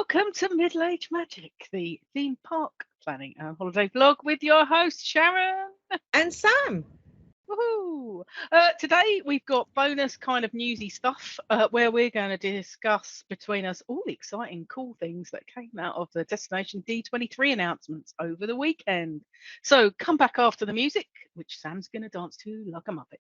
Welcome to Middle Age Magic, the theme park planning and holiday vlog with your host Sharon. And Sam. Woohoo! Today we've got bonus kind of newsy stuff where we're going to discuss between us all the exciting, cool things that came out of the Destination D23 announcements over the weekend. So come back after the music, which Sam's going to dance to like a Muppet.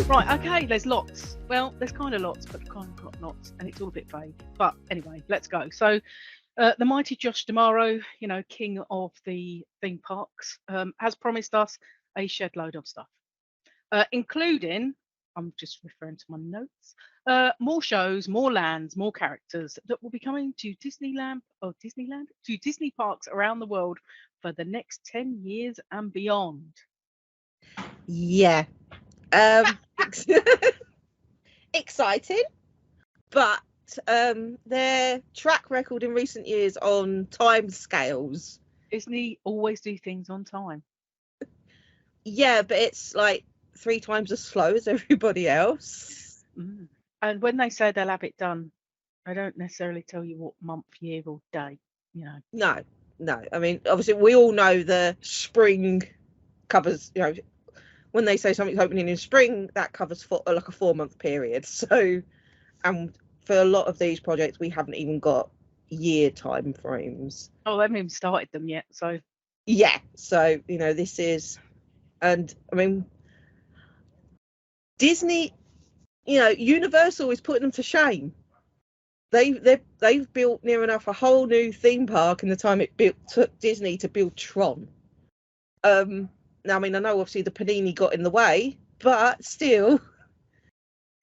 Right, okay, there's lots. Well, there's kind of lots, but kind of not lots, and it's all a bit vague. But anyway, let's go. So, the mighty Josh D'Amaro, king of the theme parks, has promised us a shed load of stuff, including, I'm just referring to my notes, more shows, more lands, more characters that will be coming to to Disney parks around the world for the next 10 years and beyond. Yeah. Exciting, but their track record in recent years on time scales. Disney always do things on time. Yeah, but it's like 3 times as slow as everybody else. And when they say they'll have it done, they don't necessarily tell you what month, year, or day. No. I mean, obviously, we all know the spring covers. When they say something's opening in spring, that covers for like a 4-month period. So, and for a lot of these projects, we haven't even got year time frames. Oh, I haven't even started them yet. So yeah, so this is, and I mean, Disney, Universal is putting them to shame. They've built near enough a whole new theme park in the time it took Disney to build Tron. Now, I mean, I know obviously the Panini got in the way, but still,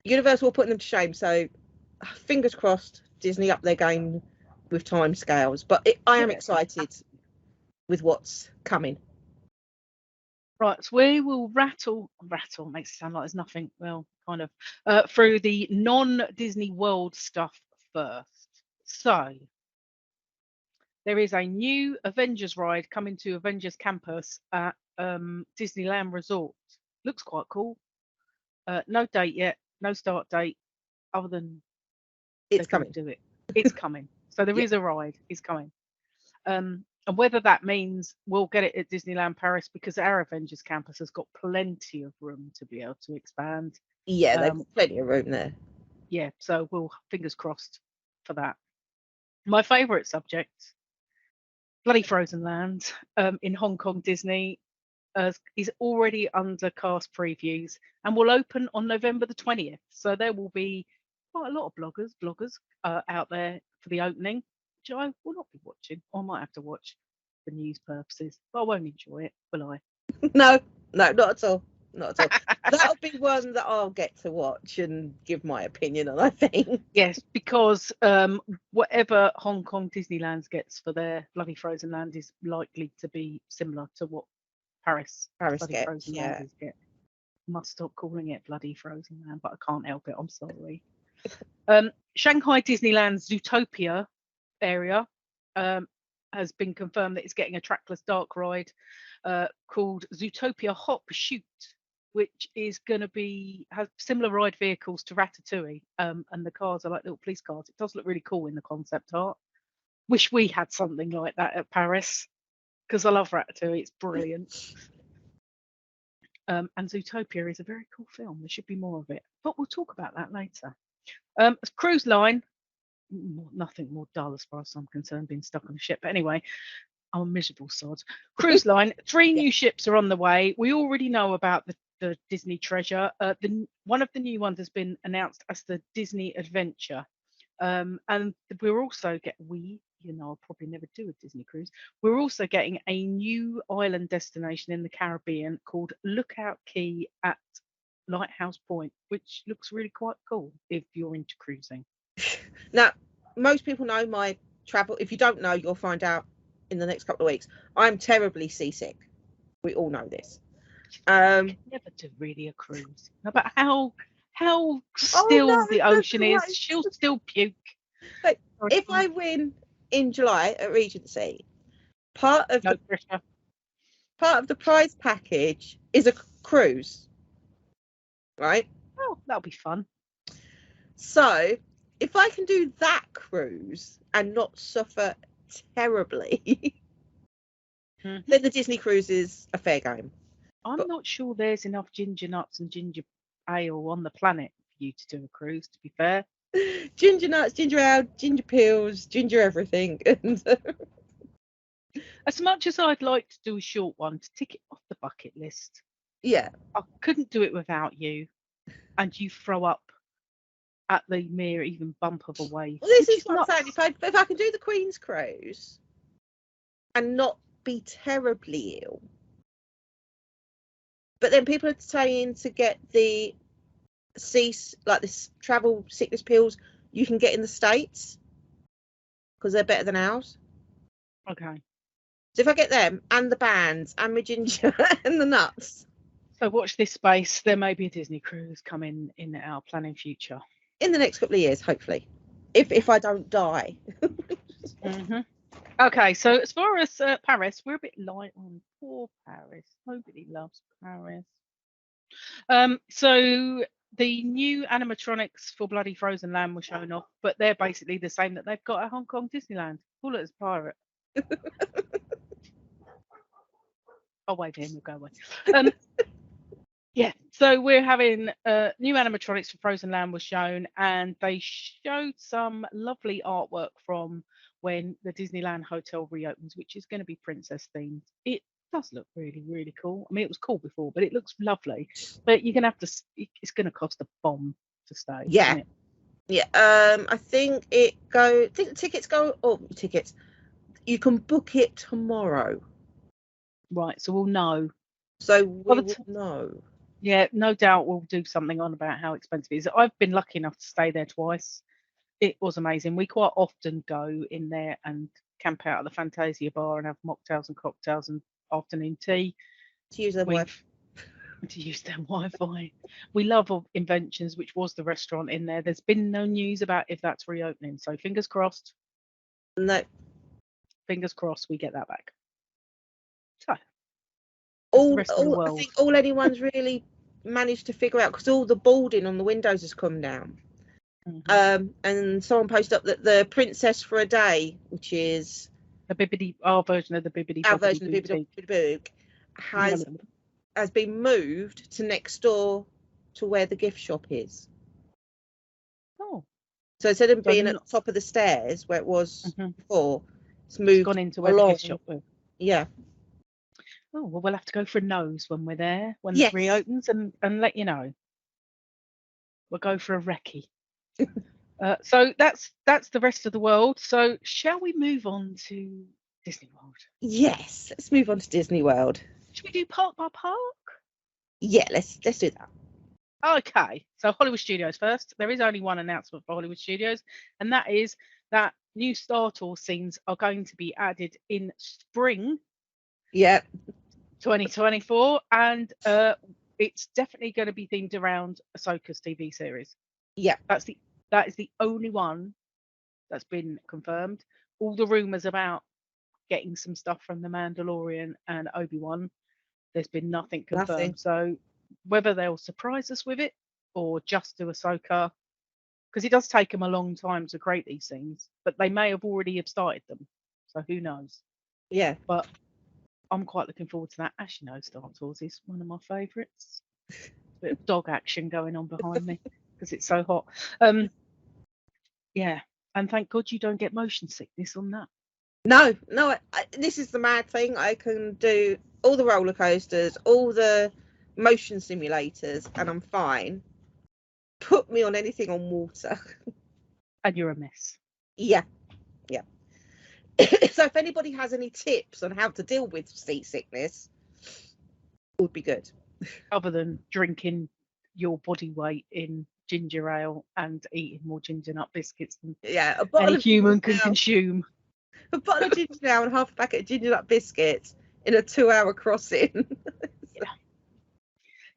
Universal are putting them to shame. So, fingers crossed, Disney up their game with time scales. But I am excited with what's coming. Right, so we will rattle makes it sound like there's nothing. Well, kind of through the non-Disney World stuff first. So, there is a new Avengers ride coming to Avengers Campus at Disneyland Resort. Looks quite cool. No date yet, no start date, other than it's coming. Do it. It's coming. So there is a ride. It's coming. And whether that means we'll get it at Disneyland Paris, because our Avengers Campus has got plenty of room to be able to expand. Yeah, there's plenty of room there. Yeah, so we'll fingers crossed for that. My favourite subject, bloody Frozen Land in Hong Kong Disney, is already under cast previews and will open on November the 20th. So there will be quite a lot of bloggers out there for the opening, which I will not be watching. I might have to watch for news purposes, but I won't enjoy it, will I? No, not at all. Not at all. That'll be one that I'll get to watch and give my opinion on, I think. Yes, because whatever Hong Kong Disneyland gets for their bloody Frozen Land is likely to be similar to what Paris bloody Frozen Land get. Must stop calling it bloody Frozen Land, but I can't help it. I'm sorry. Shanghai Disneyland's Zootopia area has been confirmed that it's getting a trackless dark ride called Zootopia Hot Pursuit, which is going to have similar ride vehicles to Ratatouille, and the cars are like little police cars. It does look really cool in the concept art. Wish we had something like that at Paris, because I love Ratatouille. It's brilliant. And Zootopia is a very cool film. There should be more of it, but we'll talk about that later. Cruise line, nothing more dull as far as I'm concerned, being stuck on a ship. But anyway, I'm a miserable sod. Cruise line, 3 new ships are on the way. We already know about the Disney Treasure. One of the new ones has been announced as the Disney Adventure. And we're also I'll probably never do a Disney cruise. We're also getting a new island destination in the Caribbean called Lookout Key at Lighthouse Point, which looks really quite cool if you're into cruising. Now, most people know my travel. If you don't know, you'll find out in the next couple of weeks. I'm terribly seasick. We all know this. Never do really a cruise. No matter how still the ocean is, she'll still puke. But if I win in July at Regency, part of the prize package is a cruise, right? Oh, that'll be fun. So if I can do that cruise and not suffer terribly, then the Disney cruise is a fair game. I'm not sure there's enough ginger nuts and ginger ale on the planet for you to do a cruise, to be fair. Ginger nuts, ginger ale, ginger pills, ginger everything. As much as I'd like to do a short one to tick it off the bucket list, yeah, I couldn't do it without you, and you throw up at the mere even bump of a wave. Well, this is what I'm saying. If I can do the Queen's cruise and not be terribly ill, but then people are saying to get the this travel sickness pills you can get in the States because they're better than ours. Okay. So if I get them and the bands and my ginger and the nuts. So watch this space. There may be a Disney cruise coming in our planning future. In the next couple of years, hopefully. If I don't die. Okay, so as far as Paris, we're a bit light on poor Paris. Nobody loves Paris. So the new animatronics for bloody Frozen Land were shown off, but they're basically the same that they've got at Hong Kong Disneyland. Call it as pirate. I'll wave him, we'll go away. Yeah, so we're having new animatronics for Frozen Land was shown, and they showed some lovely artwork from when the Disneyland Hotel reopens, which is going to be princess themed. It does look really, really cool. I mean, it was cool before, but it looks lovely. But you're going to have to, it's going to cost a bomb to stay. Yeah. Yeah. I think the tickets go, tickets. You can book it tomorrow. Right, so we'll know. So we will know. Yeah, no doubt we'll do something on about how expensive it is. I've been lucky enough to stay there twice. It was amazing. We quite often go in there and camp out at the Fantasia bar and have mocktails and cocktails and afternoon tea. To use their Wi-Fi. We love Inventions, which was the restaurant in there. There's been no news about if that's reopening. So fingers crossed. No. Fingers crossed we get that back. So I think all anyone's really managed to figure out, because all the boarding on the windows has come down. And someone posted up that the Princess for a Day, which is our version of the Bibbidi Boog, has been moved to next door to where the gift shop is. Oh. So instead of being at the top of the stairs where it was before, it's moved gone into where the gift shop was. Yeah. Oh, well, we'll have to go for a nose when we're there, when it reopens, and let you know. We'll go for a recce. So that's the rest of the world. So shall we move on to Disney World? Yes, let's move on to Disney World. Should we do park by park? Yeah, let's do that. Okay, so Hollywood Studios first. There is only one announcement for Hollywood Studios, and that is that new Star Tour scenes are going to be added in spring. Yeah. 2024, and it's definitely going to be themed around Ahsoka's TV series. Yeah, that is the only one that's been confirmed. All the rumors about getting some stuff from The Mandalorian and Obi-Wan, there's been nothing confirmed. So whether they'll surprise us with it or just do Ahsoka, because it does take them a long time to create these things, but they may have already started them. So who knows? Yeah, but I'm quite looking forward to that. As you know, Star Tours is one of my favourites. A bit of dog action going on behind me because it's so hot. Yeah, and thank God you don't get motion sickness on that. No, this is the mad thing. I can do all the roller coasters, all the motion simulators, and I'm fine. Put me on anything on water. And you're a mess. Yeah. So if anybody has any tips on how to deal with seasickness, it would be good. Other than drinking your body weight in ginger ale and eating more ginger nut biscuits than a bottle any of human can consume. A bottle of ginger ale and half a packet of ginger nut biscuits in a 2-hour crossing.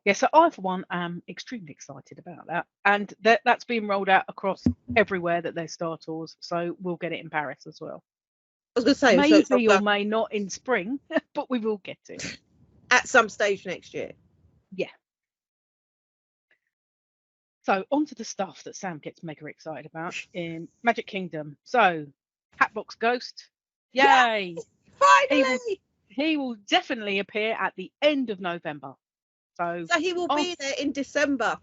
Yeah, so I, for one, am extremely excited about that. And that's being rolled out across everywhere that there's Star Tours. So we'll get it in Paris as well. I was going to say, maybe or may not in spring, but we will get it. At some stage next year. Yeah. So on to the stuff that Sam gets mega excited about in Magic Kingdom. So Hatbox Ghost. Yay! Yes, finally! He will definitely appear at the end of November. So he will be there in December.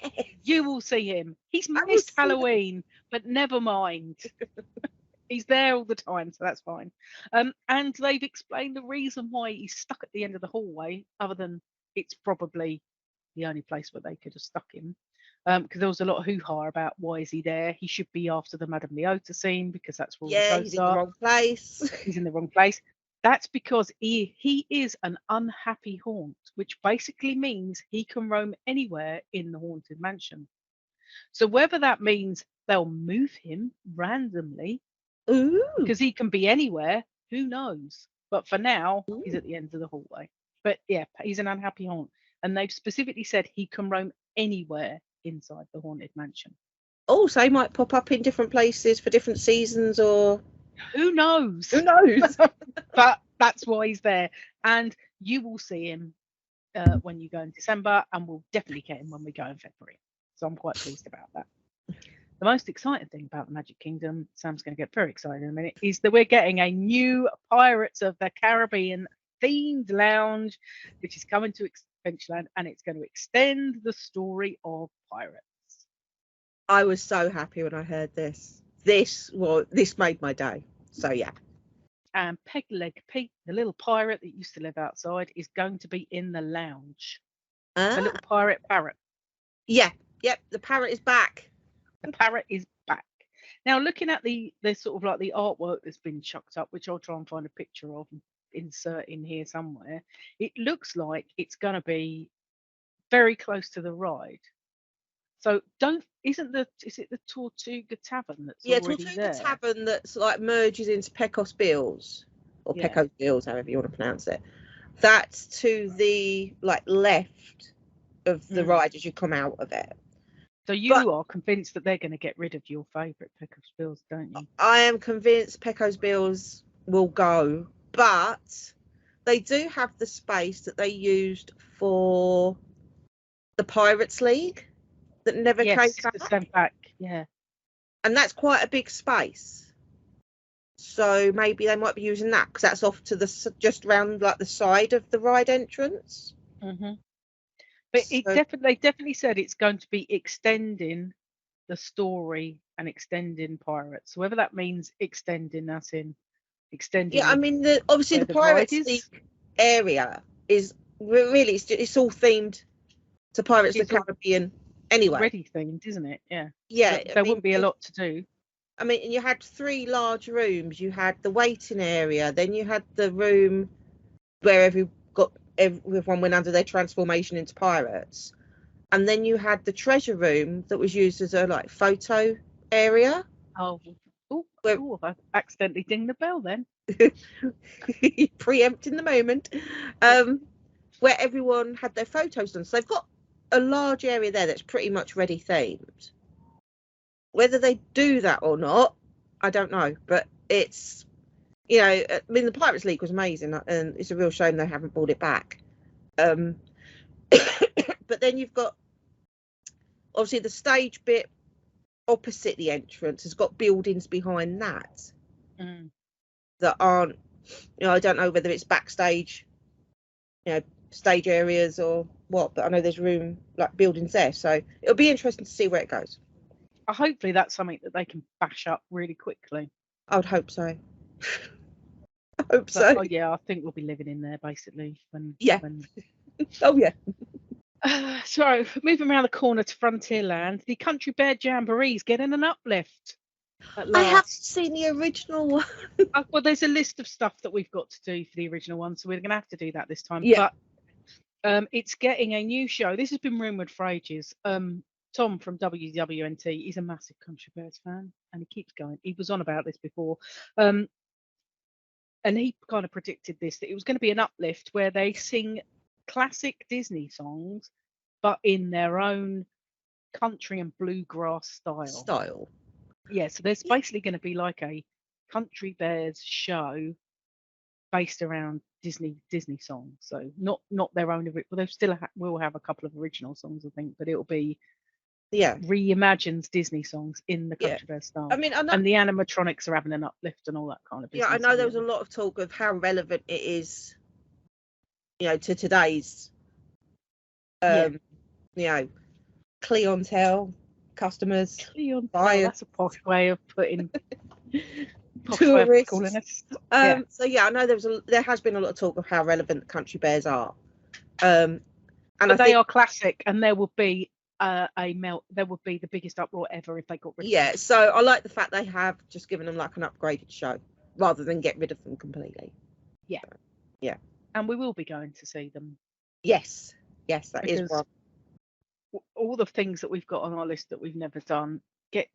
Yes. You will see him. He's missed Halloween, but never mind. He's there all the time, so that's fine. And they've explained the reason why he's stuck at the end of the hallway, other than it's probably the only place where they could have stuck him. Because there was a lot of hoo-ha about why is he there. He should be after the Madame Leota scene, because that's where all the ghosts he's in the wrong place. He's in the wrong place. That's because he is an unhappy haunt, which basically means he can roam anywhere in the Haunted Mansion. So whether that means they'll move him randomly, because he can be anywhere, who knows? But for now, he's at the end of the hallway. But yeah, he's an unhappy haunt. And they've specifically said he can roam anywhere inside the Haunted Mansion. So he might pop up in different places for different seasons, or... Who knows? But that's why he's there. And you will see him when you go in December, and we'll definitely get him when we go in February. So I'm quite pleased about that. The most exciting thing about the Magic Kingdom, Sam's going to get very excited in a minute, is that we're getting a new Pirates of the Caribbean themed lounge, which is coming to Adventureland, and it's going to extend the story of pirates. I was so happy when I heard this. This made my day. So yeah. And Pegleg Pete, the little pirate that used to live outside, is going to be in the lounge. The little pirate parrot. Yeah. Yep. The parrot is back. The parrot is back. Now, looking at the sort of like the artwork that's been chucked up, which I'll try and find a picture of and insert in here somewhere, it looks like it's going to be very close to the ride. So is it the Tortuga Tavern that's already there? Tortuga Tavern that's like merges into Pecos Bills, or Pecos Bills, however you want to pronounce it. That's to the left of the ride as you come out of it. So you are convinced that they're going to get rid of your favourite Pecos Bills, don't you? I am convinced Pecos Bills will go, but they do have the space that they used for the Pirates League. That never came back. Yeah, and that's quite a big space, so maybe they might be using that, because that's off to the just round the side of the ride entrance. But they definitely said it's going to be extending the story and extending pirates, so whether that means extending as in extending I mean obviously the Pirates League area is really it's all themed to Pirates of the Caribbean. Anyway, already themed, isn't it? Yeah. There wouldn't be a lot to do. I mean, you had 3 large rooms. You had the waiting area, then you had the room where everyone went under their transformation into pirates, and then you had the treasure room that was used as a photo area. I accidentally dinged the bell then. Preempting the moment. Where everyone had their photos done. So they've got a large area there that's pretty much ready themed. Whether they do that or not, I don't know, but it's I mean the Pirates League was amazing, and it's a real shame they haven't brought it back. But then you've got obviously the stage bit opposite the entrance has got buildings behind that that aren't I don't know whether it's backstage stage areas or what, but I know there's room buildings there, so it'll be interesting to see where it goes. Hopefully that's something that they can bash up really quickly. I would hope so. So I think we'll be living in there basically when oh yeah. So moving around the corner to Frontierland, the Country Bear Jamboree's getting an uplift. I haven't seen the original one. Well, there's a list of stuff that we've got to do for the original one, so we're going to have to do that this time. Yeah. But it's getting a new show. This has been rumoured for ages. Tom from WWNT, he's a massive Country Bears fan, and he keeps going. He was on about this before, and he kind of predicted this, that it was going to be an uplift where they sing classic Disney songs, but in their own country and bluegrass style. Yeah, so there's basically going to be like a Country Bears show based around Disney songs. So not their own. Well, they still will have a couple of original songs, I think, but it'll be reimagines Disney songs in the Country Bears style. I mean, I know, and the animatronics are having an uplift and all that kind of business. Yeah, I know there was a lot of talk of how relevant it is, you know, to today's, you know, clientele, customers, buyers. That's a posh way of putting tourists. Calling it. So yeah, I know there has been a lot of talk of how relevant the Country Bears are, and but they are classic, and there will be there would be the biggest uproar ever if they got rid of them. So I like the fact they have just given them like an upgraded show rather than get rid of them completely. And we will be going to see them. Yes, that is one. All the things that we've got on our list that we've never done get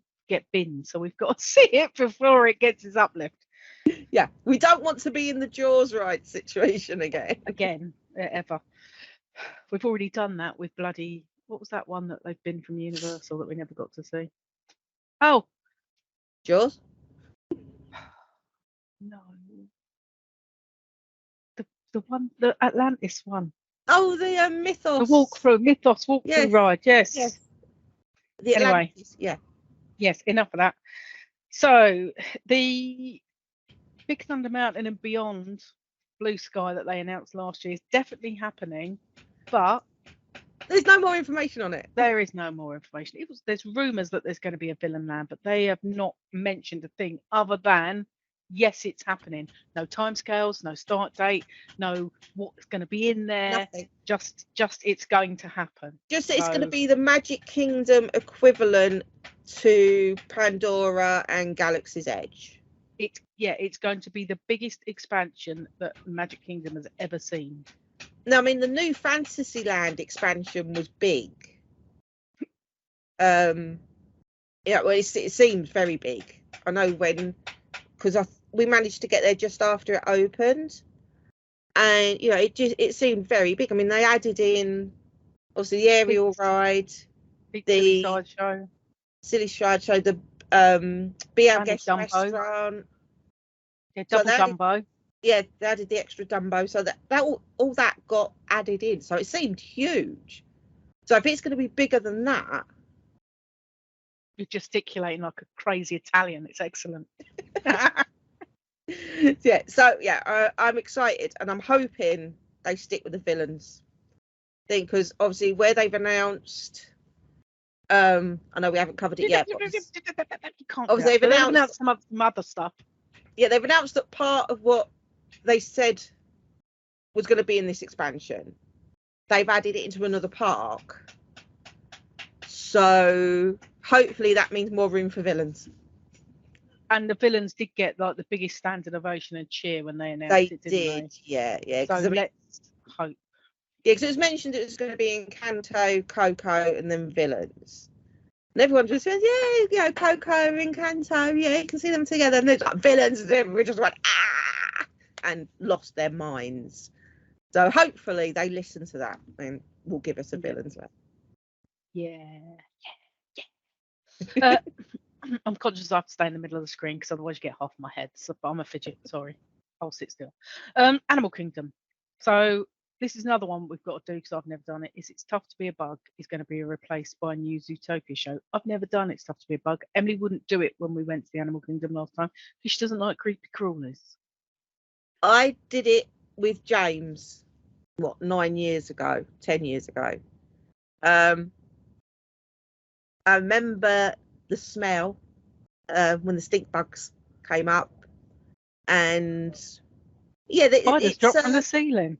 binned, so we've got to see it before it gets its uplift. We don't want to be in the Jaws ride situation again ever. We've already done that with bloody, what was that one that they've been from Universal that we never got to see? Oh, Jaws? No, the Atlantis one. Oh, the Mythos. The Mythos walkthrough ride. Yes. The Atlantis. Anyway, yes. Enough of that. So the Big Thunder Mountain and Beyond Blue Sky that they announced last year is definitely happening, but there's no more information on it. There is no more information. There's rumours that there's going to be a villain land, but they have not mentioned a thing other than yes, it's happening. No timescales, no start date, no what's going to be in there. Nothing. Just it's going to happen. It's going to be the Magic Kingdom equivalent to Pandora and Galaxy's Edge. It's going to be the biggest expansion that Magic Kingdom has ever seen. No, I mean the new Fantasyland expansion was big. It seemed very big. I know because we managed to get there just after it opened, and it seemed very big. I mean, they added in obviously the aerial ride, the silly sideshow, the BL guest restaurant, double Dumbo. They added the extra Dumbo, so that all that got added in. So it seemed huge. So if it's going to be bigger than that, you're gesticulating like a crazy Italian. It's excellent. I'm excited, and I'm hoping they stick with the villains thing, because obviously where they've announced, I know we haven't covered it yet. Obviously they've announced some other stuff. Yeah, they've announced that part of what they said was going to be in this expansion, they've added it into another park. So hopefully that means more room for villains. And the villains did get like the biggest standing ovation and cheer when they announced it, didn't they? Yeah. So let's hope. Yeah, because it was mentioned it was going to be Encanto, Coco, and then villains. And everyone just said, Coco, Encanto, you can see them together. And there's like villains, and everyone just went, and lost their minds. So hopefully they listen to that and will give us a villains list. I'm conscious I have to stay in the middle of the screen because otherwise you get half my head. So I'm a fidget. Sorry, I'll sit still. Animal Kingdom. So this is another one we've got to do because I've never done it. It's Tough to Be a Bug is going to be replaced by a new Zootopia show. I've never done It's Tough to Be a Bug. Emily wouldn't do it when we went to the Animal Kingdom last time because she doesn't like creepy crawlers. I did it with James, 10 years ago. I remember the smell when the stink bugs came up, and spiders dropped from the ceiling.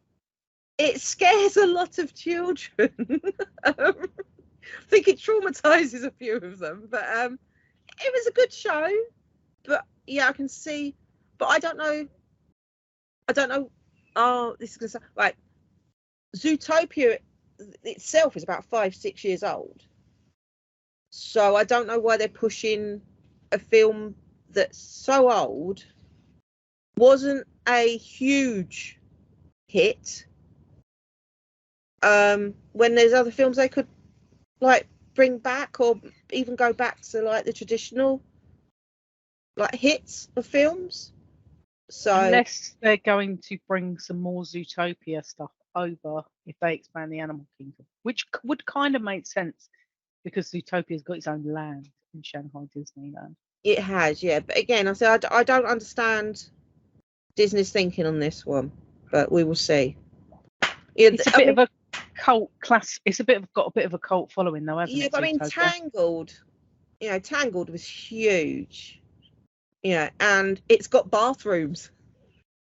It scares a lot of children. I think it traumatizes a few of them, but it was a good show. But I can see, but I don't know. Oh, this is gonna sound like Zootopia itself is about 5-6 years old. So I don't know why they're pushing a film that's so old, wasn't a huge hit, when there's other films they could like bring back, or even go back to like the traditional like hits of films. So unless they're going to bring some more Zootopia stuff over if they expand the Animal Kingdom, which would kind of make sense because Zootopia's got its own land in Shanghai Disneyland. it has, yeah. But again, I said I don't understand Disney's thinking on this one, but we will see. Yeah, it's a bit of a cult class. It's got a bit of a cult following, though, hasn't it? Yeah, but I mean, Tangled was huge, and it's got bathrooms.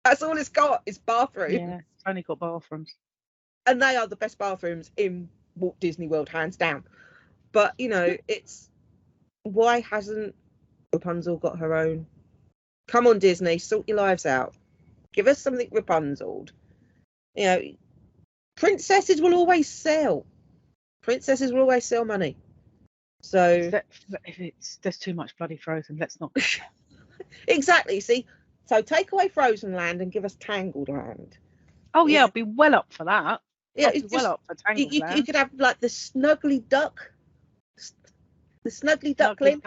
That's all it's got is bathrooms. Yeah, it's only got bathrooms, and they are the best bathrooms in Walt Disney World, hands down. But it's, why hasn't Rapunzel got her own? Come on, Disney, sort your lives out. Give us something Rapunzel. Princesses will always sell. Princesses will always sell money. So if there's too much bloody Frozen, let's not. Exactly. See, so take away Frozen Land and give us Tangled Land. Oh yeah, I'd be well up for that. Yeah, it's well up for Tangled Land. You could have like the Snuggly Duck. The Snuggly Duckling.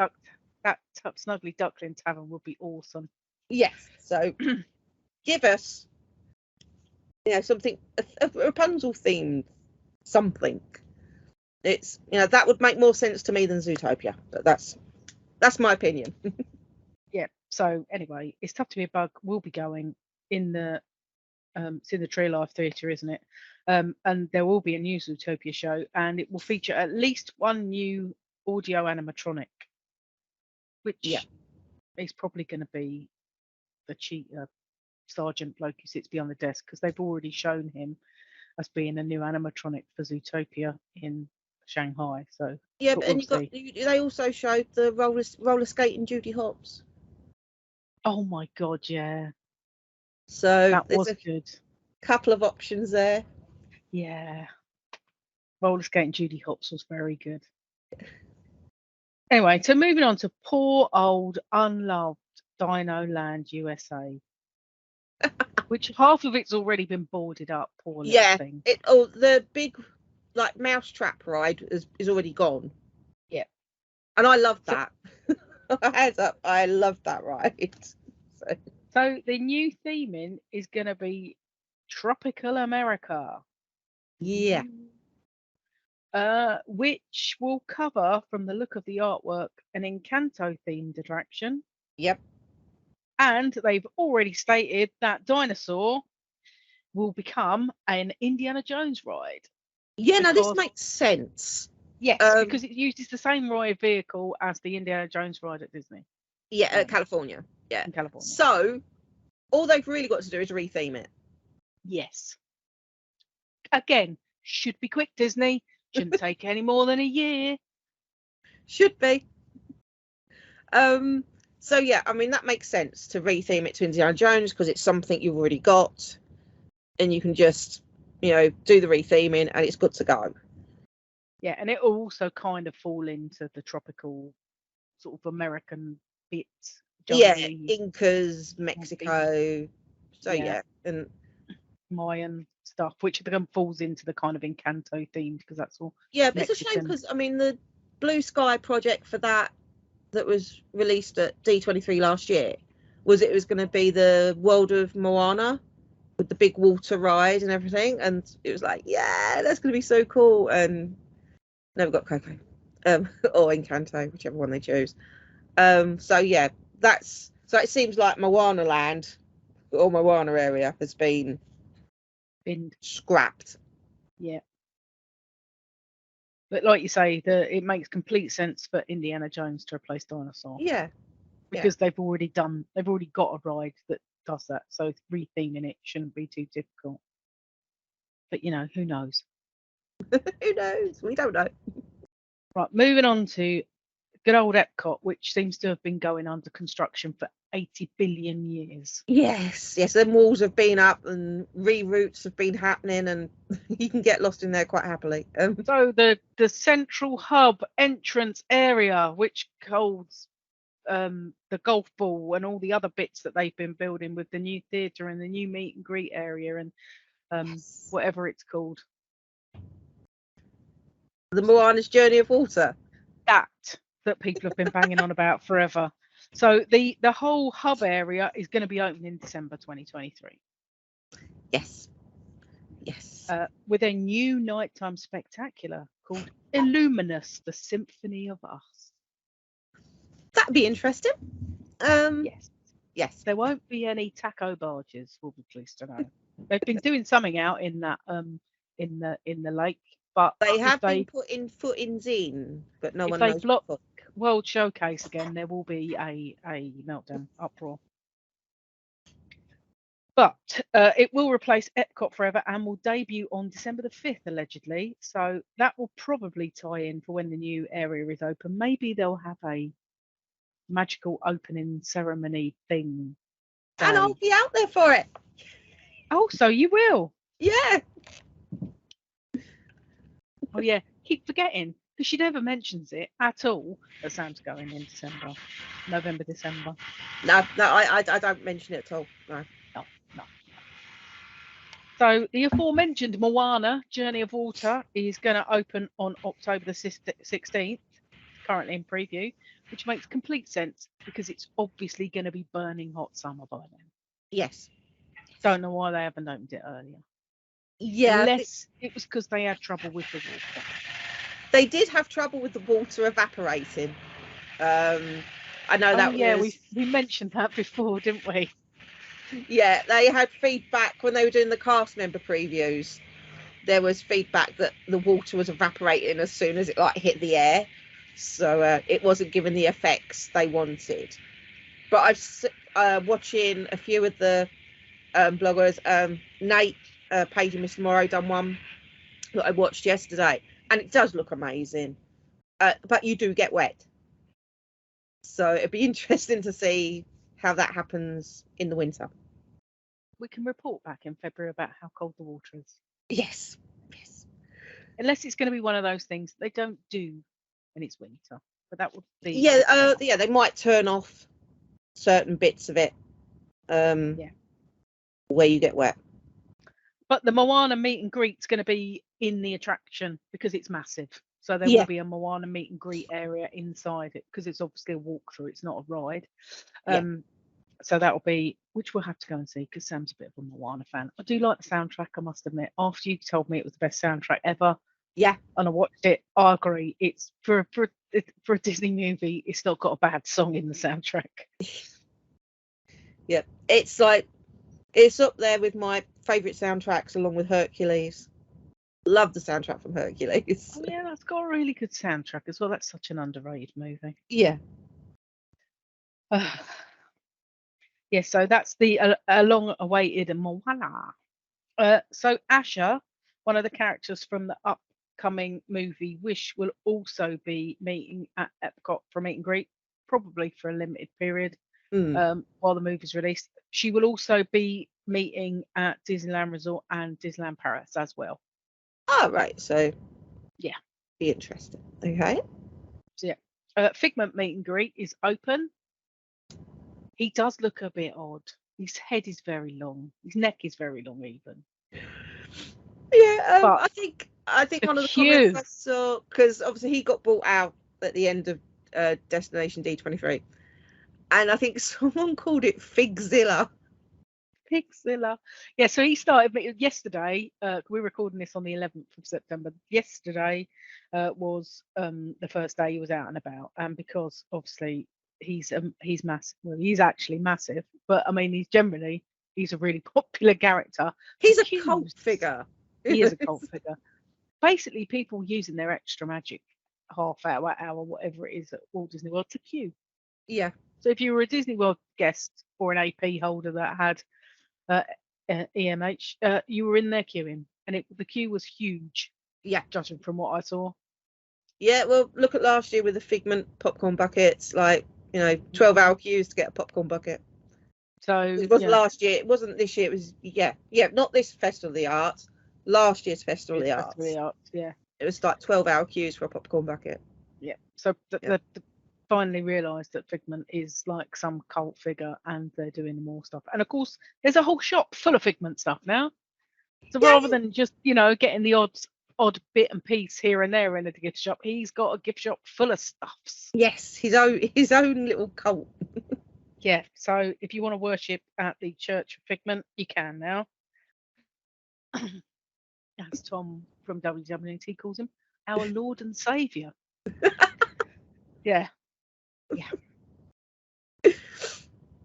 That Snuggly Duckling Tavern would be awesome. Yes. So give us, something, a Rapunzel themed something. It's, that would make more sense to me than Zootopia, but that's my opinion. Yeah. So anyway, it's tough to be a bug. We'll be going in the it's in the Tree Life Theatre, isn't it? And there will be a new Zootopia show, and it will feature at least one new audio animatronic, which is probably going to be the sergeant bloke who sits behind the desk, because they've already shown him as being a new animatronic for Zootopia in Shanghai. So yeah, but they also showed the roller skating Judy Hopps. Oh my god, yeah. So that was good. Couple of options there. Yeah. Roller skating Judy Hopps was very good. Anyway, so moving on to poor old unloved Dino Land USA. Which half of it's already been boarded up, poor little thing. The big like mousetrap ride is already gone. Yeah. And I love that. Heads up, I love that ride. So the new theming is going to be Tropical America. Yeah. Which will cover, from the look of the artwork, an Encanto themed attraction. Yep. And they've already stated that Dinosaur will become an Indiana Jones ride. Yeah, now this makes sense. Yes, because it uses the same ride vehicle as the Indiana Jones ride at Disney. Yeah, California. Yeah. In California. So all they've really got to do is retheme it. Yes. Again, should be quick, Disney. Shouldn't take any more than a year. Should be. So yeah, I mean, that makes sense to retheme it to Indiana Jones, because it's something you've already got, and you can just, do the retheming and it's good to go. Yeah, and it will also kind of fall into the tropical sort of American bits. Yeah, Incas, Mexico. So yeah, and Mayan stuff, which then falls into the kind of Encanto themed, because that's all. Yeah, but it's a shame, because I mean, the Blue Sky project for that was released at D23 last year was going to be the world of Moana with the big water ride and everything, and it was like, yeah, that's going to be so cool, and never got Coco or Encanto, whichever one they choose. So yeah, so it seems like Moana Land or Moana area has been scrapped. Yeah. But like you say, it makes complete sense for Indiana Jones to replace Dinosaur. Yeah. Because they've already got a ride that does that. So retheming it shouldn't be too difficult. But who knows? Who knows? We don't know. Right, moving on to good old Epcot, which seems to have been going under construction for 80 billion years. Yes, them walls have been up and reroutes have been happening, and you can get lost in there quite happily. So the central hub entrance area, which holds the golf ball and all the other bits that they've been building with the new theatre and the new meet and greet area and Yes. whatever it's called. The Moana's Journey of Water. That people have been banging on about forever. So the whole hub area is going to be open in December 2023. Yes. With a new nighttime spectacular called Illuminous, the Symphony of Us. That'd be interesting. Yes. There won't be any taco barges, we'll be pleased to know. They've been doing something out in that in the lake, but they have been putting footings in, but no one knows. If they block World Showcase again, there will be a meltdown, uproar. But it will replace Epcot forever and will debut on December the 5th, allegedly. So that will probably tie in for when the new area is open. Maybe they'll have a magical opening ceremony thing. And I'll be out there for it. Oh, so you will? Yeah. Oh, yeah. Keep forgetting, because she never mentions it at all that Sam's going in November, December. No, I don't mention it at all. No. So the aforementioned Moana Journey of Water is going to open on October the 16th, currently in preview, which makes complete sense because it's obviously going to be burning hot summer by then. Yes. Don't know why they haven't opened it earlier. Yeah. Unless it was because they had trouble with the water. They did have trouble with the water evaporating. I know that was... Yeah, we mentioned that before, didn't we? Yeah, they had feedback when they were doing the cast member previews. There was feedback that the water was evaporating as soon as it hit the air, so it wasn't giving the effects they wanted. But I've watching a few of the bloggers. Nate, Paige and Mr. Morrow done one that I watched yesterday, and it does look amazing. But you do get wet, so it'd be interesting to see how that happens in the winter. We can report back in February about how cold the water is. Yes. Unless it's going to be one of those things they don't do when it's winter, but that would be. Yeah, they might turn off certain bits of it. Where you get wet. But the Moana meet and greet's going to be in the attraction because it's massive. So there will be a Moana meet and greet area inside it because it's obviously a walkthrough. It's not a ride. So that will be, which we'll have to go and see because Sam's a bit of a Moana fan. I do like the soundtrack, I must admit. After you told me it was the best soundtrack ever, and I watched it, I agree. It's for a Disney movie. It's not got a bad song in the soundtrack. Yeah, it's up there with my favourite soundtracks, along with Hercules. Love the soundtrack from Hercules. Oh, yeah, that's got a really good soundtrack as well. That's such an underrated movie. Yeah. So that's the long-awaited Moana. So Asher, one of the characters from the upcoming movie Wish, will also be meeting at Epcot for a meet and greet, probably for a limited period while the movie's released. She will also be meeting at Disneyland Resort and Disneyland Paris as well. Oh, right. So, yeah. Be interesting. Okay. So, yeah. Figment meet and greet is open. He does look a bit odd. His head is very long. His neck is very long, even. Yeah, I think one of the comments I saw, because obviously he got bought out at the end of Destination D23, and I think someone called it Figzilla. Pixilla. Yeah, so he started yesterday. We're recording this on the 11th of September. Yesterday was the first day he was out and about, and because obviously he's massive. Well, he's actually massive, but I mean he's a really popular character. He's a cult figure. He is a cult figure. Basically, people using their extra magic half hour, whatever it is at Walt Disney World to queue. Yeah. So if you were a Disney World guest or an AP holder that had EMH, you were in there queuing, and the queue was huge. Yeah, judging from what I saw. Yeah, well, look at last year with the Figment popcorn buckets, like, 12-hour queues to get a popcorn bucket. So it wasn't last year. It wasn't this year. It was not this Festival of the Arts. Last year's Festival of the Arts. Yeah. It was like 12-hour queues for a popcorn bucket. Yeah. So they finally realised that Figment is like some cult figure, and they're doing more stuff. And of course, there's a whole shop full of Figment stuff now. So rather than just getting the odd bit and piece here and there in a gift shop, he's got a gift shop full of stuffs. Yes, his own little cult. Yeah, so if you want to worship at the Church of Figment, you can now. As Tom from WWT calls him, our Lord and Saviour. Yeah.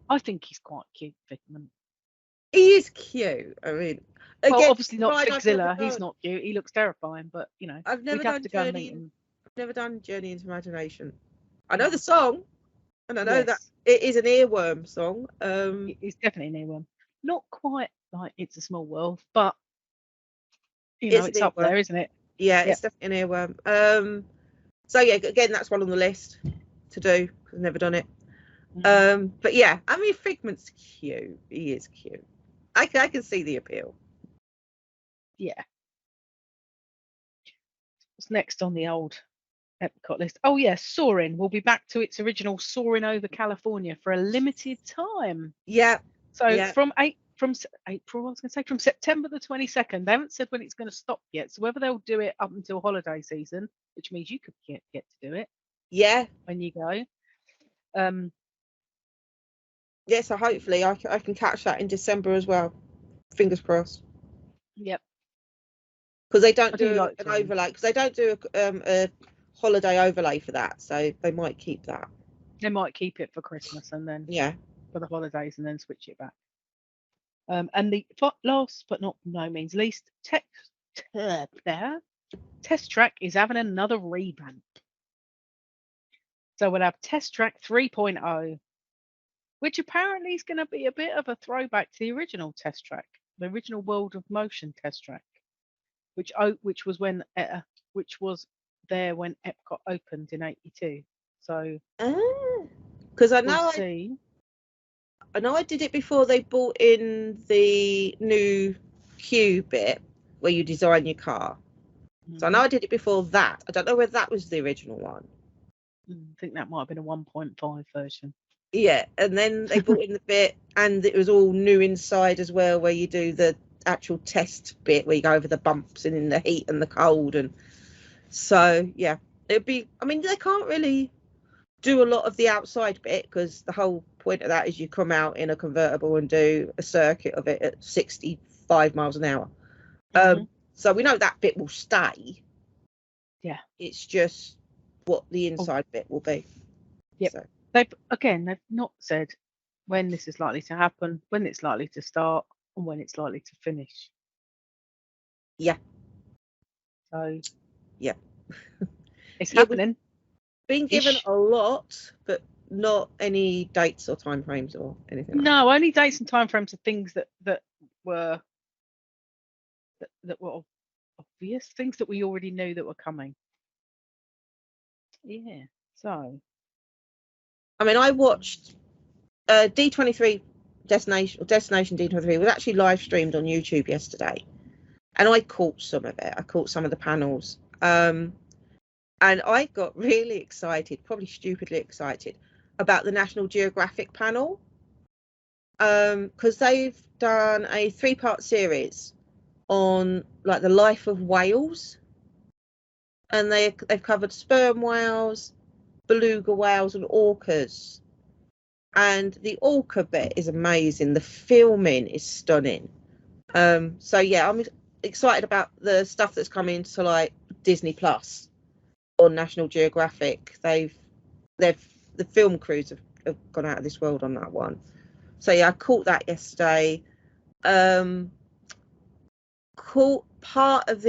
I think he's quite cute, Figment. He is cute. I mean, well, obviously not Figzilla. He's not cute. He looks terrifying, but I've never we'd have to go and meet him. I've never done Journey into Imagination. I know the song, and I know that it is an earworm song. It's definitely an earworm. Not quite like It's a Small World, but it's up there, isn't it? Yeah, it's definitely an earworm. So yeah, again, that's one on the list to do. I've never done it. But yeah, I mean, Figment's cute. He is cute. I can see the appeal. Yeah. What's next on the old Epcot list? Oh yeah, Soarin' will be back to its original Soarin' over California for a limited time. Yeah. So from April, I was going to say from September the 22nd. They haven't said when it's going to stop yet. So whether they'll do it up until holiday season, which means you could get to do it. Yeah. When you go. Yeah, so hopefully I can catch that in December as well. Fingers crossed. Yep. Because they don't do an overlay. Because they don't do a holiday overlay for that, so they might keep that. They might keep it for Christmas and then for the holidays and then switch it back. And the last but not no means least, Test Track is having another revamp. So we'll have Test Track 3.0, which apparently is going to be a bit of a throwback to the original Test Track, the original World of Motion Test Track, which was there when Epcot opened in '82. So because I know I did it before they brought in the new queue bit where you design your car. So I know I did it before that. I don't know whether that was the original one. I think that might have been a 1.5 version. Yeah, and then they brought in the bit, and it was all new inside as well, where you do the actual test bit where you go over the bumps and in the heat and the cold, and so yeah, it'd be. I mean, they can't really do a lot of the outside bit because the whole point of that is you come out in a convertible and do a circuit of it at 65 miles an hour. So we know that bit will stay. Yeah, it's just what the inside bit will be. Yep. So. They've not said when this is likely to happen, when it's likely to start, and when it's likely to finish. Yeah. So. Yeah. It's happening. Been given a lot, but not any dates or timeframes or anything. No, only dates and timeframes of things that were obvious, things that we already knew that were coming. Yeah. So. I mean, I watched D23 Destination D23 was actually live streamed on YouTube yesterday, and I caught some of it. I caught some of the panels, and I got really excited, probably stupidly excited, about the National Geographic panel, because they've done a 3-part series on like the life of whales, and they've covered sperm whales, beluga whales and orcas, and the orca bit is amazing. The filming is stunning. So yeah, I'm excited about the stuff that's coming to like Disney Plus on National Geographic. The film crews have gone out of this world on that one. So yeah, I caught that yesterday. Caught part of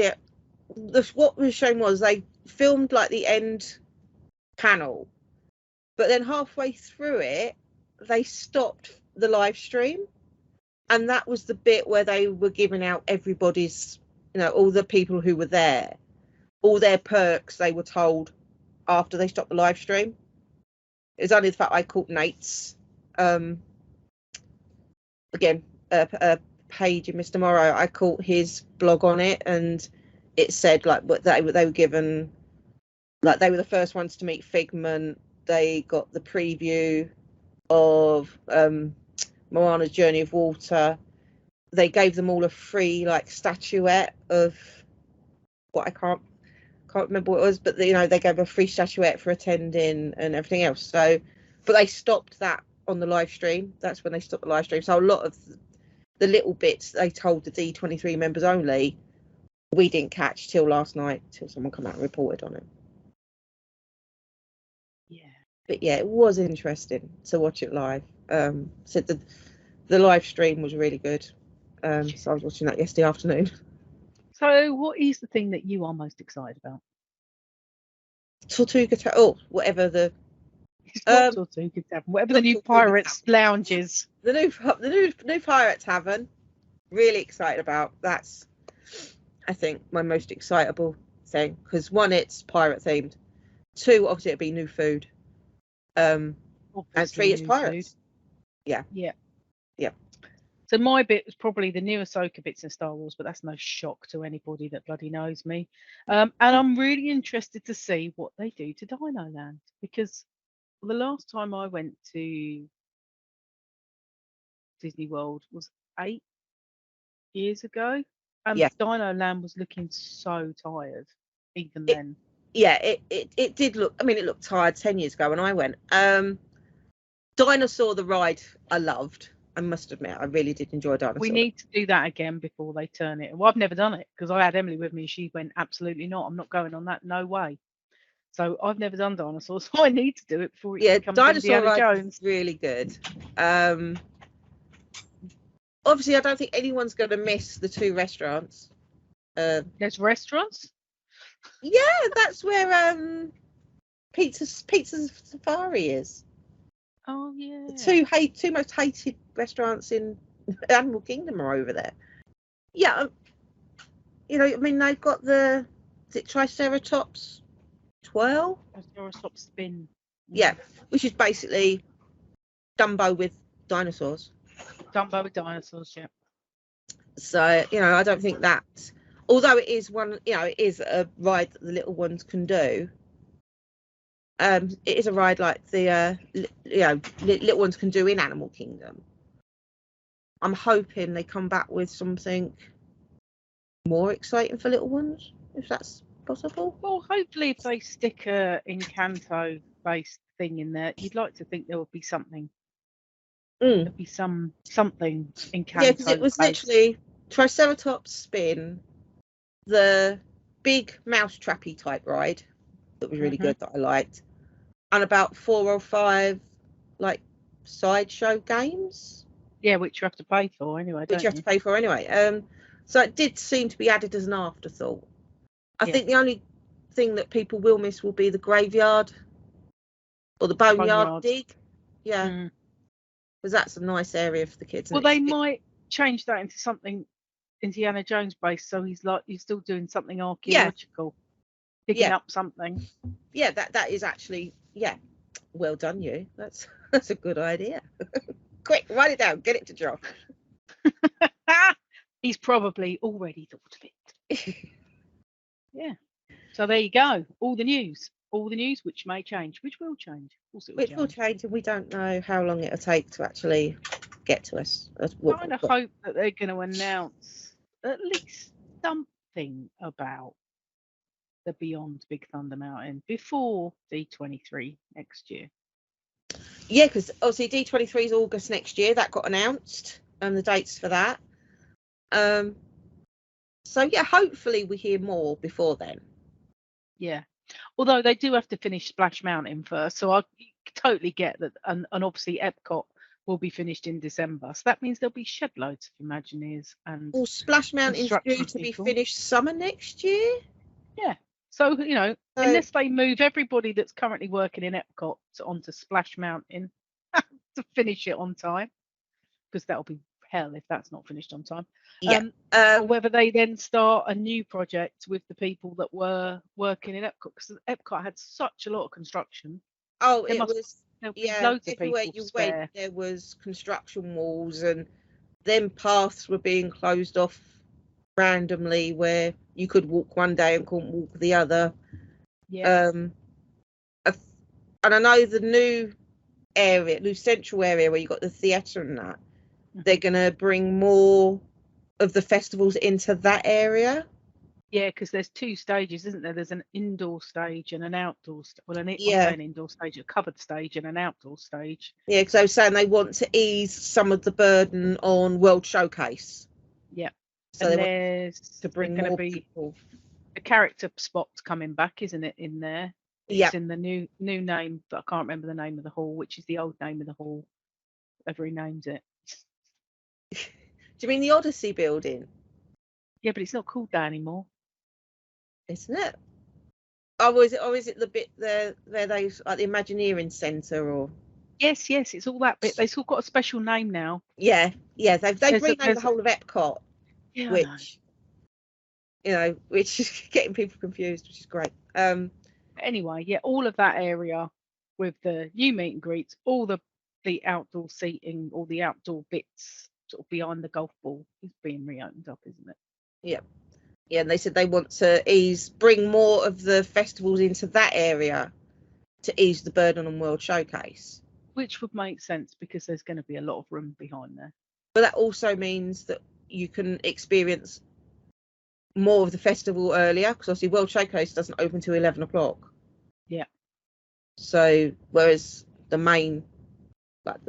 what was shown was they filmed like the end panel, but then halfway through it they stopped the live stream, and that was the bit where they were giving out everybody's, all the people who were there, all their perks they were told after they stopped the live stream. It was only the fact I caught Nate's again page in Mr. Morrow. I caught his blog on it, and it said like what they were given, like they were the first ones to meet Figment. They got the preview of Moana's Journey of Water. They gave them all a free like statuette of what I can't remember what it was, but they gave a free statuette for attending and everything else. So, but they stopped that on the live stream. That's when they stopped the live stream. So a lot of the little bits they told the D23 members only, we didn't catch till last night, till someone come out and reported on it. Yeah. But yeah, it was interesting to watch it live. So the live stream was really good. So I was watching that yesterday afternoon. So what is the thing that you are most excited about? Tortuga Tavern, whatever the Tortuga Tavern, whatever the new Pirates Lounge is. The new Pirate Tavern. Really excited about. That's, I think, my most excitable thing, because one, it's pirate themed. Two, obviously it'd be new food. And three, it's pirates. Food. Yeah. So my bit was probably the new Ahsoka bits in Star Wars, but that's no shock to anybody that bloody knows me. And I'm really interested to see what they do to Dino Land, because the last time I went to Disney World was 8 years ago, and Dino Land was looking so tired even then. Yeah, it did look. I mean, it looked tired 10 years ago when I went. Dinosaur, the ride, I loved. I must admit, I really did enjoy Dinosaur. We need to do that again before they turn it. Well, I've never done it because I had Emily with me. She went, absolutely not. I'm not going on that. No way. So I've never done Dinosaur, so I need to do it before it becomes Dinosaur Indiana Jones. Is really good. Obviously, I don't think anyone's going to miss the 2 restaurants. There's restaurants? Yeah, that's where Pizza Safari is. Oh yeah. The two most hated restaurants in Animal Kingdom are over there. Yeah, I mean, they've got is it Triceratops 12? Triceratops spin. Yeah, which is basically Dumbo with dinosaurs. Dumbo with dinosaurs, yeah. So, I don't think that, although it is one, it is a ride that the little ones can do. It is a ride like the little ones can do in Animal Kingdom. I'm hoping they come back with something more exciting for little ones, if that's possible. Well, hopefully if they stick a Encanto based thing in there, you'd like to think there would be something. There'd be something Encanto. Yeah, because it was literally Triceratops spin, the big mouse-trappy type ride that was really good, that I liked, and about 4 or 5 like sideshow games. Yeah, which you have to pay for anyway. So it did seem to be added as an afterthought. I think the only thing that people will miss will be the graveyard or the boneyard dig. Yeah, because that's a nice area for the kids. Well, they might change that into something Indiana Jones based, so he's still doing something archaeological, digging up something. Yeah, that is actually well done, you. That's a good idea. Quick, write it down, get it to Josh. He's probably already thought of it. Yeah. So there you go. All the news which may change, which will change. Which will change, and we don't know how long it'll take to actually get to us. I kind of hope that they're going to announce at least something about the Beyond Big Thunder Mountain before D23 next year. Yeah, because obviously D23 is August next year. That got announced, and the dates for that. So yeah, hopefully we hear more before then. Yeah, although they do have to finish Splash Mountain first, so I totally get that, and obviously Epcot will be finished in December, so that means there'll be shed loads of Imagineers and. Well, Splash Mountain's due to be finished summer next year. Yeah, so unless they move everybody that's currently working in Epcot onto Splash Mountain to finish it on time, because that'll be hell if that's not finished on time. Yeah. Or whether they then start a new project with the people that were working in Epcot, because Epcot had such a lot of construction. Oh, There'll be loads of everywhere people you spare. went, there was construction walls, and then paths were being closed off randomly where you could walk one day and couldn't walk the other. Yeah. And I know the new central area where you got the theatre and that, they're going to bring more of the festivals into that area. Yeah, because there's 2 stages, isn't there? There's an indoor stage and an outdoor an indoor stage, a covered stage and an outdoor stage. Yeah, because I was saying they want to ease some of the burden on World Showcase. Yeah. So and they want to bring more people. The character spot's coming back, isn't it, in there? It's in the new name, but I can't remember the name of the hall, which is the old name of the hall, whatever he names it. Do you mean the Odyssey building? Yeah, but it's not called that anymore. Isn't it? Or is it the bit there where they like the Imagineering Centre or? Yes, it's all that bit. They've all got a special name now. Yeah. They've renamed the whole of Epcot, which is getting people confused, which is great. Anyway, yeah, all of that area with the new meet and greets, all the outdoor seating, all the outdoor bits sort of behind the golf ball is being reopened up, isn't it? Yeah. Yeah, and they said they want to bring more of the festivals into that area to ease the burden on World Showcase. Which would make sense because there's going to be a lot of room behind there. But that also means that you can experience more of the festival earlier, because obviously World Showcase doesn't open till 11 o'clock. Yeah. So whereas the main, like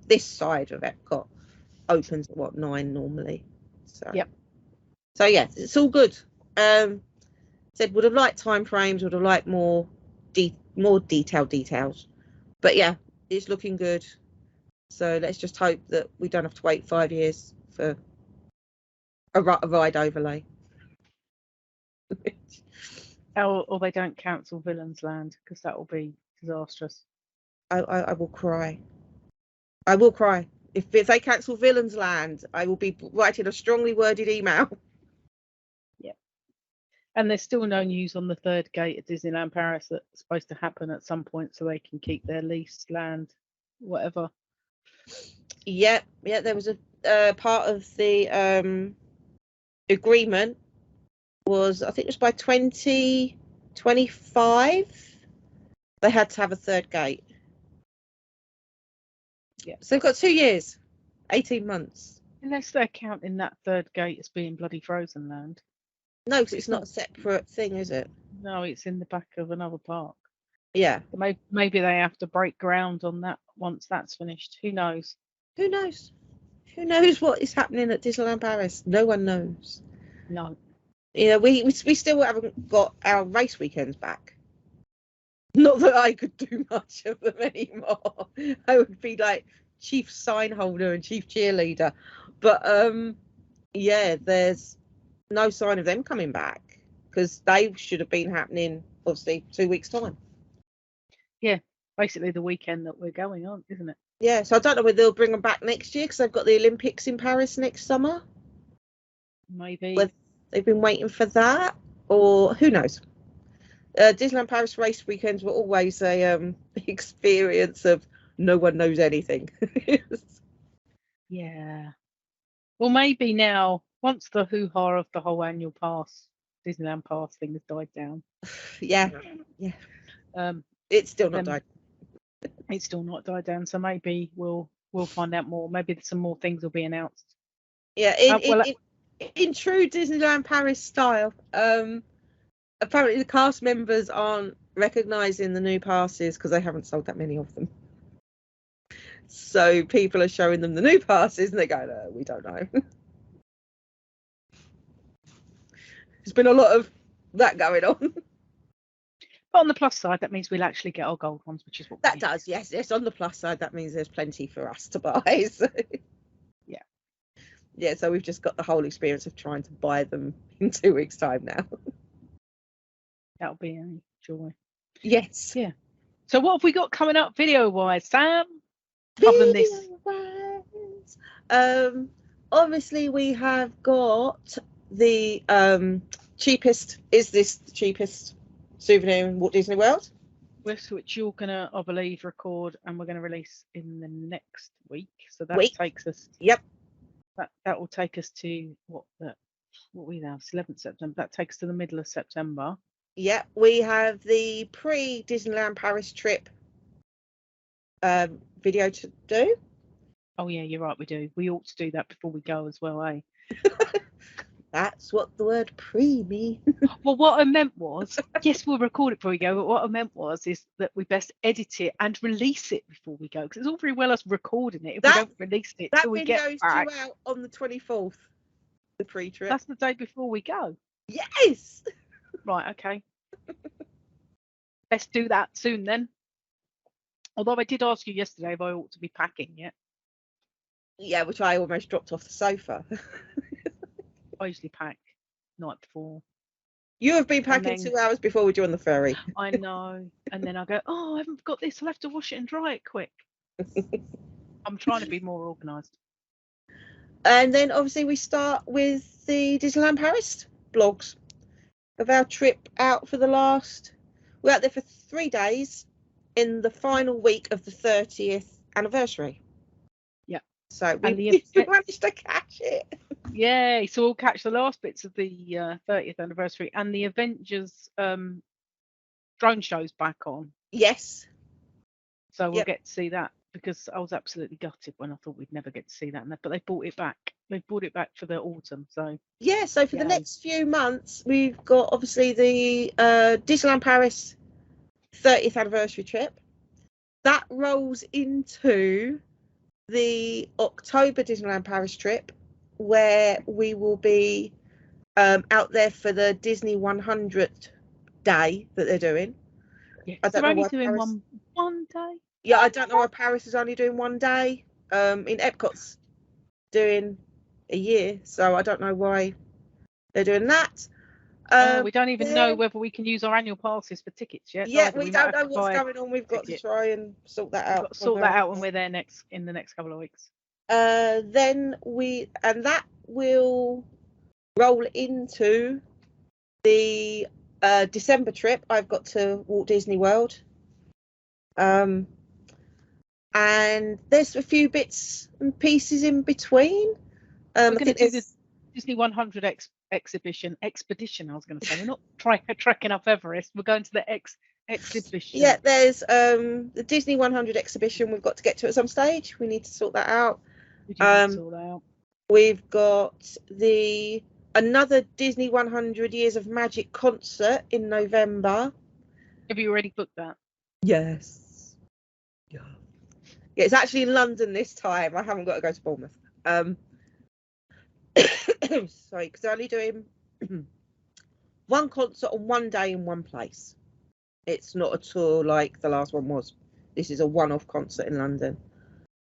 this side of Epcot opens at 9 normally. So yep. So yeah, it's all good. Said would have liked time frames, would have liked more detailed details, but yeah, it's looking good. So let's just hope that we don't have to wait 5 years for a ride overlay. Or they don't cancel Villains Land, because that will be disastrous. I will cry. I will cry if they cancel Villains Land. I will be writing a strongly worded email. Yeah. And there's still no news on the 3rd gate at Disneyland Paris that's supposed to happen at some point, so they can keep their leased land, whatever. Yeah. There was a part of the agreement was, I think it was by 2025 they had to have a 3rd gate. Yeah. So they've got 2 years, 18 months. Unless they're counting that 3rd gate as being bloody Frozen Land. No, because it's not a separate thing, is it? No, it's in the back of another park. Yeah. Maybe they have to break ground on that once that's finished. Who knows? Who knows? Who knows what is happening at Disneyland Paris? No one knows. No. We still haven't got our race weekends back. Not that I could do much of them anymore. I would be like chief sign holder and chief cheerleader. But there's no sign of them coming back, because they should have been happening obviously 2 weeks' time. Yeah, basically the weekend that we're going on, isn't it? Yeah, so I don't know whether they'll bring them back next year because they've got the Olympics in Paris next summer. Maybe. Whether they've been waiting for that, or who knows. Disneyland Paris race weekends were always a experience of no one knows anything. Yeah. Well, maybe now, once the hoo-ha of the whole annual pass, Disneyland Pass thing has died down. Yeah. It's still not died. It's still not died down, so maybe we'll find out more. Maybe some more things will be announced. Yeah, in true Disneyland Paris style, apparently the cast members aren't recognising the new passes because they haven't sold that many of them. So people are showing them the new passes and they go, no, we don't know. There's been a lot of that going on. But on the plus side, that means we'll actually get our gold ones, which is what that does. Yes. On the plus side, that means there's plenty for us to buy. So. Yeah. So we've just got the whole experience of trying to buy them in 2 weeks' time now. That'll be a joy. Yes. Yeah. So what have we got coming up video-wise, Sam? Other than this. obviously we have got the cheapest. Is this the cheapest souvenir in Walt Disney World? Which you're gonna, I believe, record and we're gonna release in the next week. So that takes us. Yep. That will take us to what we now? It's 11th September. That takes us to the middle of September. Yeah, we have the pre-Disneyland Paris trip video to do. Oh yeah, you're right. We do. We ought to do that before we go as well, eh? That's what the word pre means. Well, what I meant was, yes, we'll record it before we go, but what I meant is that we best edit it and release it before we go, because it's all very well us recording it if we don't release it till we get back. That video's due out on the 24th, the pre-trip. That's the day before we go. Yes! Right, okay. Let's do that soon then. Although I did ask you yesterday if I ought to be packing yet. Yeah, which I almost dropped off the sofa. I usually pack night before. You have been packing 2 hours before we joined the ferry. I know. And then I go, oh, I haven't got this. I'll have to wash it and dry it quick. I'm trying to be more organised. And then obviously we start with the Disneyland Paris blogs of our trip out for the last. We're out there for 3 days in the final week of the 30th anniversary. Yeah. So we managed to catch it. Yeah, so we'll catch the last bits of the 30th anniversary and the Avengers drone show's back on. Yes. So we'll get to see that, because I was absolutely gutted when I thought we'd never get to see that. But they brought it back. They brought it back for the autumn. So yeah, so for the next few months, we've got obviously the Disneyland Paris 30th anniversary trip. That rolls into the October Disneyland Paris trip, where we will be out there for the Disney 100th day that they're doing. Yeah, they're only doing one day. Yeah, I don't know why Paris is only doing 1 day. In Epcot's doing a year, so I don't know why they're doing that. We don't even know whether we can use our annual passes for tickets yet. Yeah, we don't know what's going on. We've got to try and sort that out. Sort that out when we're there in the next couple of weeks. Then that will roll into the December trip I've got to Walt Disney World. And there's a few bits and pieces in between. We're going to do the Disney 100 expedition. I was going to say, we're not trekking up Everest. We're going to the exhibition. Yeah, there's the Disney 100 exhibition we've got to get to at some stage. We need to sort that out. We've got another Disney 100 Years of Magic concert in November. Have you already booked that? Yes. Yeah, it's actually in London this time. I haven't got to go to Bournemouth. Sorry, because they're only doing one concert on 1 day in one place. It's not a tour like the last one was. This is a one-off concert in London.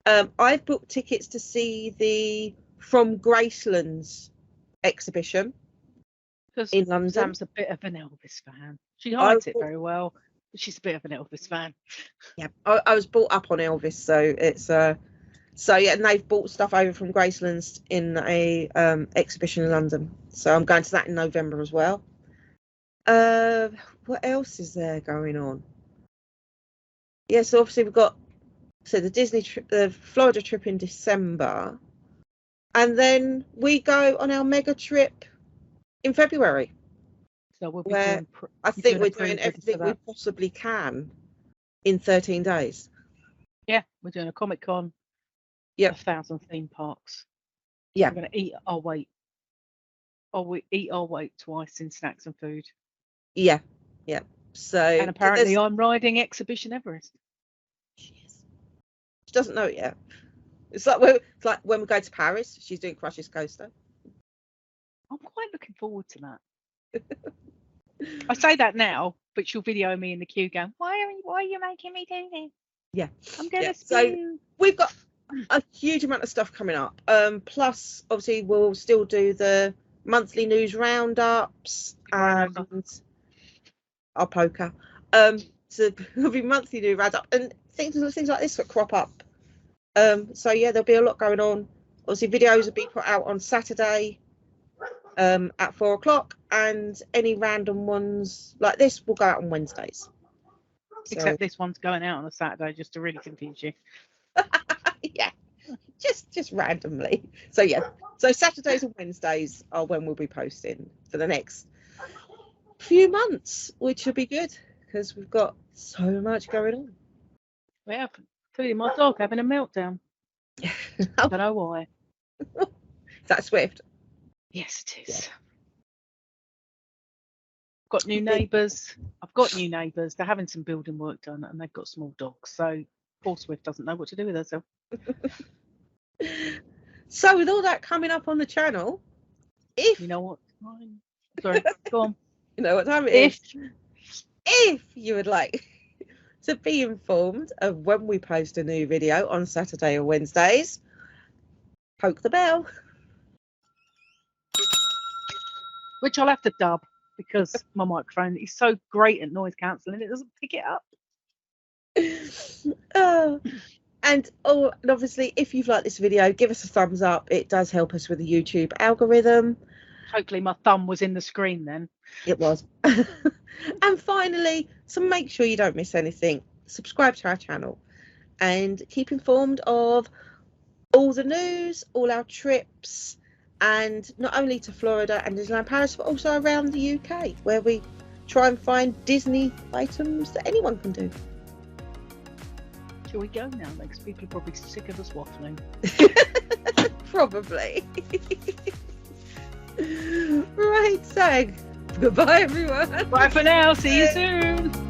I've booked tickets to see the From Graceland's exhibition in London. Sam's a bit of an Elvis fan. She hides it very well, but she's a bit of an Elvis fan. Yeah, I was brought up on Elvis, so it's and they've bought stuff over from Graceland's in a exhibition in London. So I'm going to that in November as well. What else is there going on? Yeah, so obviously we've got the Disney trip, the Florida trip in December, and then we go on our mega trip in February. So we'll be I think we're doing everything we possibly can in 13 days. Yeah, we're doing a Comic Con. Yeah, 1,000 theme parks. Yeah, we're going to eat our weight. We eat our weight twice in snacks and food. Yeah. So and apparently I'm riding Exhibition Everest. She doesn't know it yet. It's like when we go to Paris, she's doing Crush's coaster. I'm quite looking forward to that. I say that now, but she'll video me in the queue going, why are you making me do this? Yeah, I'm going to So we've got a huge amount of stuff coming up. Plus, obviously, we'll still do the monthly news roundups and our poker. So there'll be monthly news roundup and things like this that crop up. So yeah, there'll be a lot going on Obviously, videos will be put out on Saturday at 4 o'clock, and any random ones like this will go out on Wednesdays. Except this one's going out on a Saturday, just to really confuse you. Yeah, just randomly. So yeah, so Saturdays and Wednesdays are when we'll be posting for the next few months, which will be good because we've got so much going on. We have, including my dog having a meltdown. I don't know why. Is that Swift? Yes, it is. Yeah. Got new neighbours. I've got new neighbours. They're having some building work done, and they've got small dogs. So poor Swift doesn't know what to do with herself. So with all that coming up on the channel, if you know what time, sorry, go on. You know what time it is. If you would like to be informed of when we post a new video on Saturday or Wednesdays, poke the bell. Which I'll have to dub because my microphone is so great at noise cancelling, it doesn't pick it up. And obviously, if you've liked this video, give us a thumbs up. It does help us with the YouTube algorithm. Hopefully my thumb was in the screen then. It was. And finally, so make sure you don't miss anything, subscribe to our channel and keep informed of all the news, all our trips, and not only to Florida and Disneyland Paris, but also around the UK, where we try and find Disney items that anyone can do. Shall we go now? Because people are probably sick of us waffling. Probably. Right, so goodbye everyone. Bye for now. See you soon.